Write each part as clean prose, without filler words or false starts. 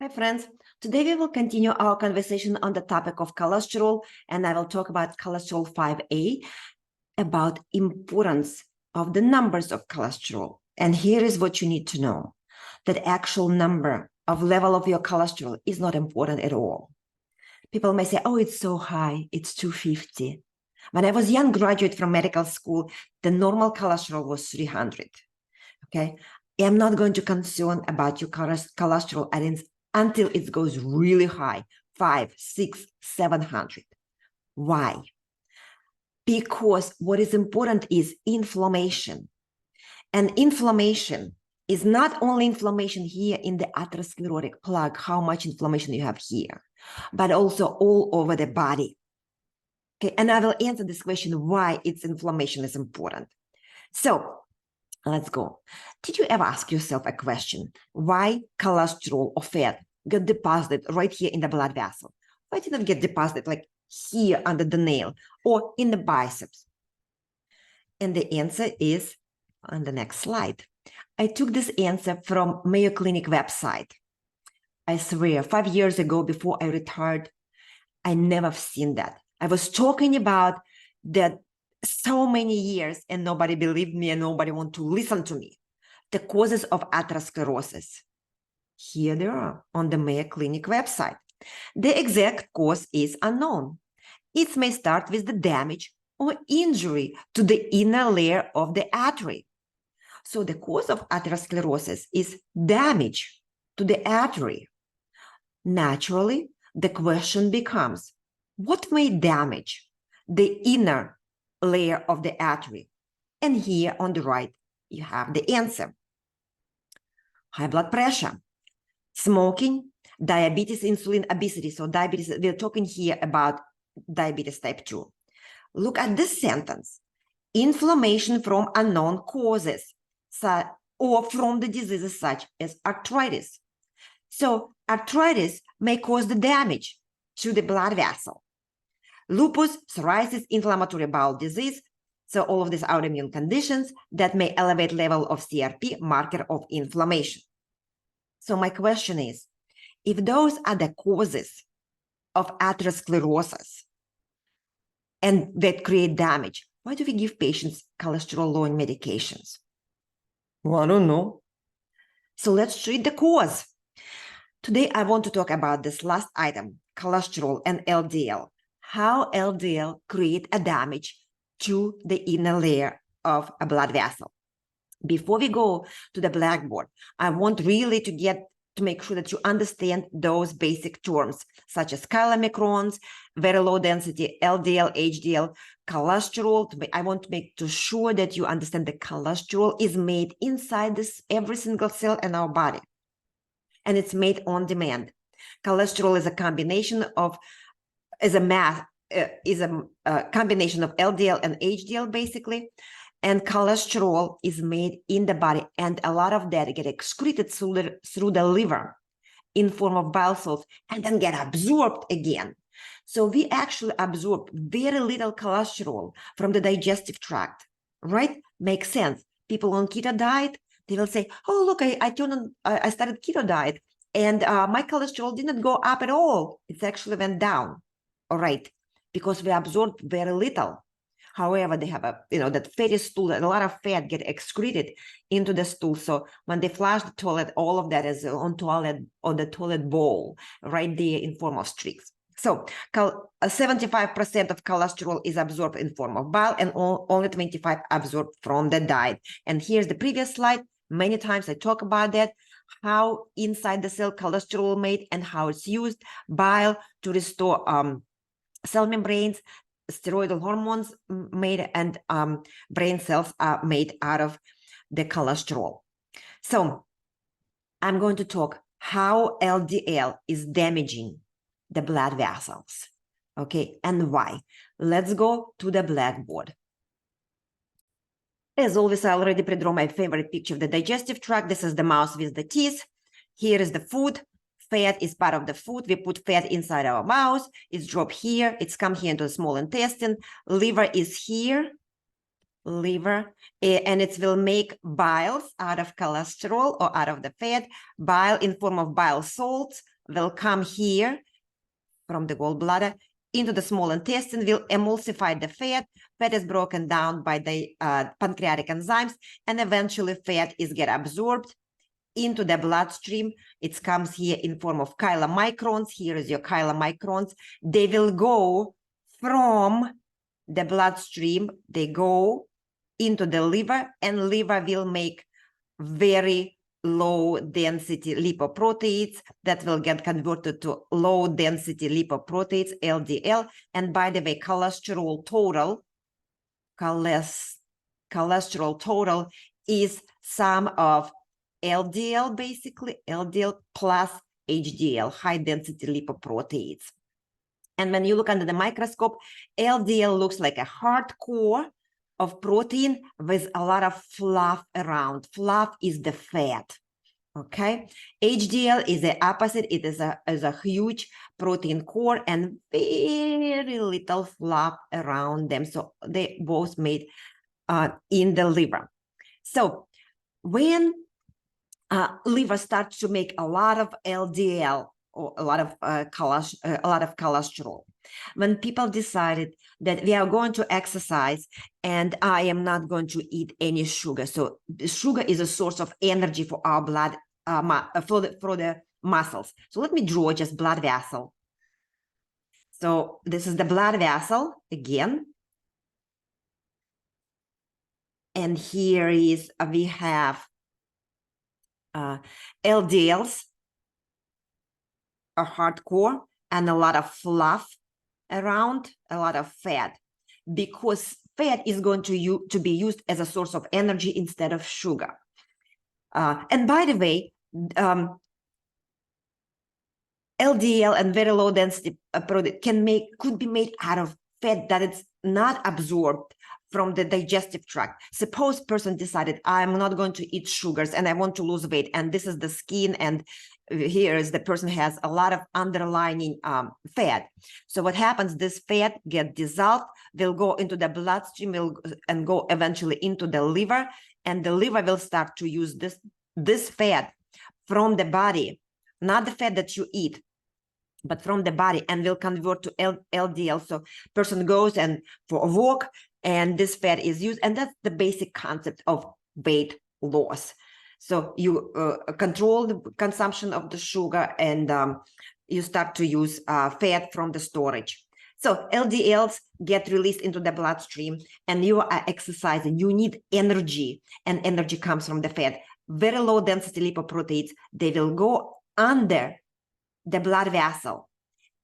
Hi friends, today we will continue our conversation on the topic of cholesterol, and I will talk about cholesterol 5A, about importance of the numbers of cholesterol. And here is what you need to know, that actual number of level of your cholesterol is not important at all. People may say, oh, it's so high, it's 250. When I was a young graduate from medical school, the normal cholesterol was 300, okay? I'm not going to concern about your cholesterol until it goes really high, 500, 600, 700. Why? Because what is important is inflammation. And inflammation is not only inflammation here in the atherosclerotic plaque, how much inflammation you have here, but also all over the body. Okay, and I will answer this question, why its inflammation is important. So let's go. Did you ever ask yourself a question? Why cholesterol or fat get deposited right here in the blood vessel? Why did it get deposited like here under the nail or in the biceps? And the answer is on the next slide. I took this answer from Mayo Clinic website. I swear, 5 years ago, before I retired, I never seen that. I was talking about that so many years and nobody believed me and nobody want to listen to me. The causes of atherosclerosis. Here they are on the Mayo Clinic website. The exact cause is unknown. It may start with the damage or injury to the inner layer of the artery. So the cause of atherosclerosis is damage to the artery. Naturally, the question becomes, what may damage the inner layer of the artery? And here on the right, you have the answer. High blood pressure, smoking, diabetes, insulin, obesity. So diabetes, we're talking here about diabetes type 2. Look at this sentence. Inflammation from unknown causes or from the diseases such as arthritis. So arthritis may cause the damage to the blood vessel. Lupus, psoriasis, inflammatory bowel disease. So all of these autoimmune conditions that may elevate level of CRP, marker of inflammation. So my question is, if those are the causes of atherosclerosis and that create damage, why do we give patients cholesterol-lowering medications? Well, I don't know. So let's treat the cause. Today, I want to talk about this last item, cholesterol and LDL, how LDL create a damage to the inner layer of a blood vessel. Before we go to the blackboard, I want really to make sure that you understand those basic terms, such as chylomicrons, very low density, LDL, HDL, cholesterol. I want to make sure that you understand that cholesterol is made inside every single cell in our body. And it's made on demand. Cholesterol is a combination of, combination of LDL and HDL, basically. And cholesterol is made in the body, and a lot of that get excreted through the liver in form of bile salts and then get absorbed again. So we actually absorb very little cholesterol from the digestive tract, right? Makes sense. People on keto diet, they will say, oh, look, I started keto diet and my cholesterol didn't go up at all. It actually went down. All right, because we absorb very little. However, they have that fatty stool, a lot of fat get excreted into the stool. So when they flush the toilet, all of that is on the toilet bowl, right there in form of streaks. So 75% of cholesterol is absorbed in form of bile and only 25% absorbed from the diet. And here's the previous slide. Many times I talk about that, how inside the cell cholesterol made and how it's used, bile to restore cell membranes, steroidal hormones made, and brain cells are made out of the cholesterol. So I'm going to talk how LDL is damaging the blood vessels, okay, and why. Let's go to the blackboard. As always, I already pre-draw my favorite picture of the digestive tract. This is the mouse with the teeth. Here is the food. Fat is part of the food. We put fat inside our mouth. It's dropped here. It's come here into the small intestine. Liver is here. Liver. And it will make biles out of cholesterol or out of the fat. Bile in form of bile salts will come here from the gallbladder into the small intestine, will emulsify the fat. Fat is broken down by the pancreatic enzymes, and eventually fat is get absorbed into the bloodstream. It comes here in form of chylomicrons. Here is your chylomicrons. They will go from the bloodstream, they go into the liver, and liver will make very low density lipoproteins that will get converted to low density lipoproteins, LDL. And by the way, cholesterol total is sum of LDL, basically LDL plus HDL, high density lipoproteins. And when you look under the microscope, LDL looks like a hard core of protein with a lot of fluff around. Fluff is the fat, okay? HDL is the opposite. It is a huge protein core and very little fluff around them. So they both made in the liver. So when liver starts to make a lot of LDL, or a lot of cholesterol. When people decided that we are going to exercise and I am not going to eat any sugar. So sugar is a source of energy for our blood, for the muscles. So let me draw just blood vessel. So this is the blood vessel again. And here is, we have LDLs, a hardcore, and a lot of fluff around, a lot of fat, because fat is going to be used as a source of energy instead of sugar. And by the way, LDL and very low density product could be made out of fat that it's not absorbed from the digestive tract. Suppose person decided, I'm not going to eat sugars and I want to lose weight, and this is the skin, and here is the person has a lot of underlying fat. So what happens, this fat get dissolved, will go into the bloodstream and go eventually into the liver, and the liver will start to use this fat from the body, not the fat that you eat, but from the body, and will convert to LDL. So person goes and for a walk, and this fat is used, and that's the basic concept of weight loss. So you control the consumption of the sugar, and you start to use fat from the storage. So LDLs get released into the bloodstream, and you are exercising. You need energy, and energy comes from the fat. Very low density lipoproteins, they will go under the blood vessel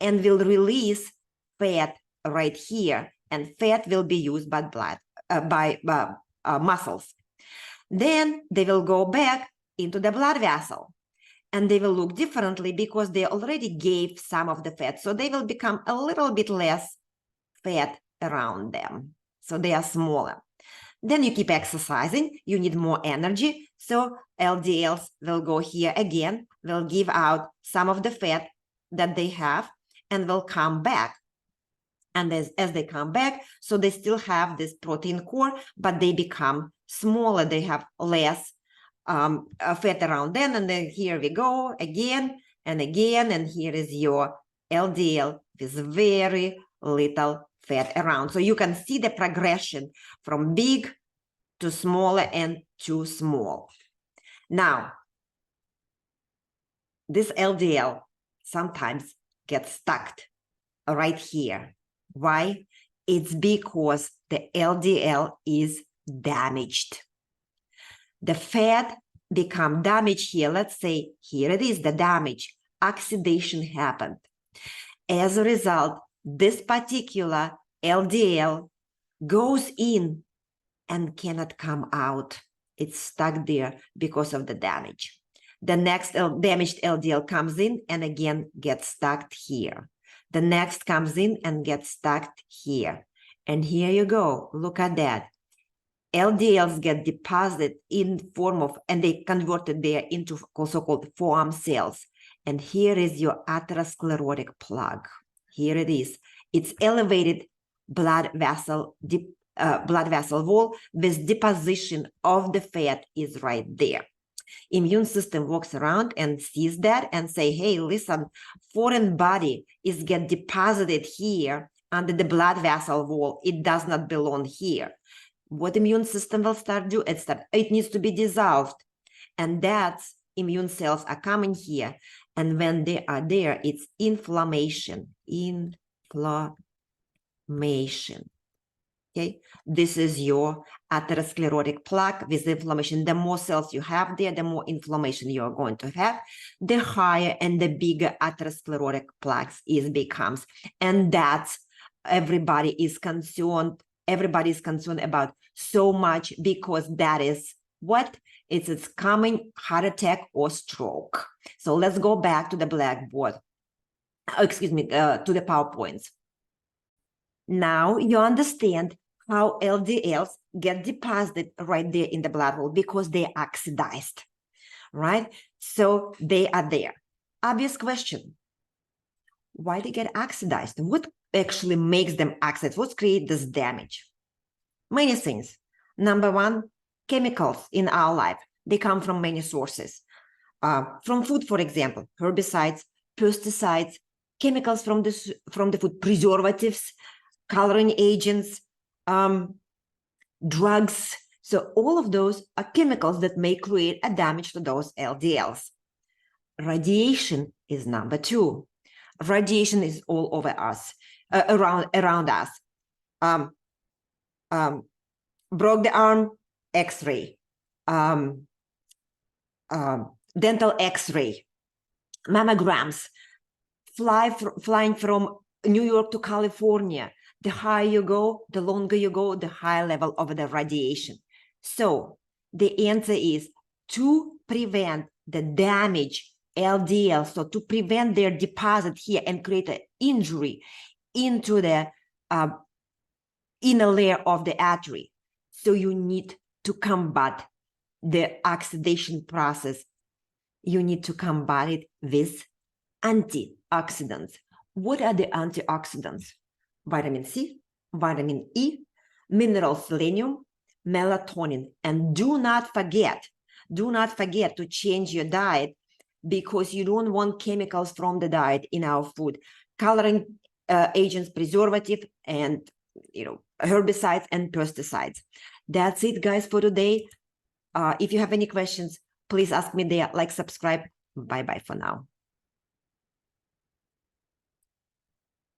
and will release fat right here, and fat will be used by muscles. Then they will go back into the blood vessel, and they will look differently because they already gave some of the fat. So they will become a little bit less fat around them. So they are smaller. Then you keep exercising, you need more energy. So LDLs will go here again, will give out some of the fat that they have, and will come back. And as they come back, so they still have this protein core, but they become smaller. They have less fat around them. And then here we go again and again. And here is your LDL with very little fat around. So you can see the progression from big to smaller and too small. Now, this LDL sometimes gets stuck right here. Why? It's because the LDL is damaged. The fat become damaged here. Let's say here it is, the damage. Oxidation happened. As a result, this particular LDL goes in and cannot come out. It's stuck there because of the damage. The next damaged LDL comes in and again gets stuck here. The next comes in and gets stuck here. And here you go. Look at that. LDLs get deposited in form of, and they converted there into so-called foam cells. And here is your atherosclerotic plaque. Here it is. It's elevated blood vessel wall with deposition of the fat is right there. Immune system walks around and sees that and say, hey, listen, foreign body is get deposited here under the blood vessel wall. It does not belong here. What immune system will start do? It needs to be dissolved. And that's immune cells are coming here. And when they are there, it's inflammation. Inflammation. Okay, this is your atherosclerotic plaque with inflammation. The more cells you have there, the more inflammation you are going to have, the higher and the bigger atherosclerotic plaques becomes. And that's everybody is concerned about so much, because that is what? It's coming heart attack or stroke. So let's go back to the blackboard. Excuse me, to the PowerPoints. Now you understand how LDLs get deposited right there in the blood wall, because they're oxidized, right? So they are there. Obvious question. Why they get oxidized? What actually makes them oxidize? What creates this damage? Many things. Number one, chemicals in our life. They come from many sources. From food, for example, herbicides, pesticides, chemicals from the food, preservatives, coloring agents, drugs. So all of those are chemicals that may create a damage to those LDLs. Radiation is number two. Radiation is all over us, around us. Broke the arm, X-ray. Dental X-ray, mammograms, flying from New York to California. The higher you go, the longer you go, the higher level of the radiation. So the answer is to prevent the damage LDL, so to prevent their deposit here and create an injury into the inner layer of the artery. So you need to combat the oxidation process. You need to combat it with antioxidants. What are the antioxidants? Vitamin C, vitamin E, mineral selenium, melatonin. And do not forget to change your diet, because you don't want chemicals from the diet in our food. Coloring agents, preservative, and herbicides and pesticides. That's it, guys, for today. If you have any questions, please ask me there. Like, subscribe. Bye-bye for now.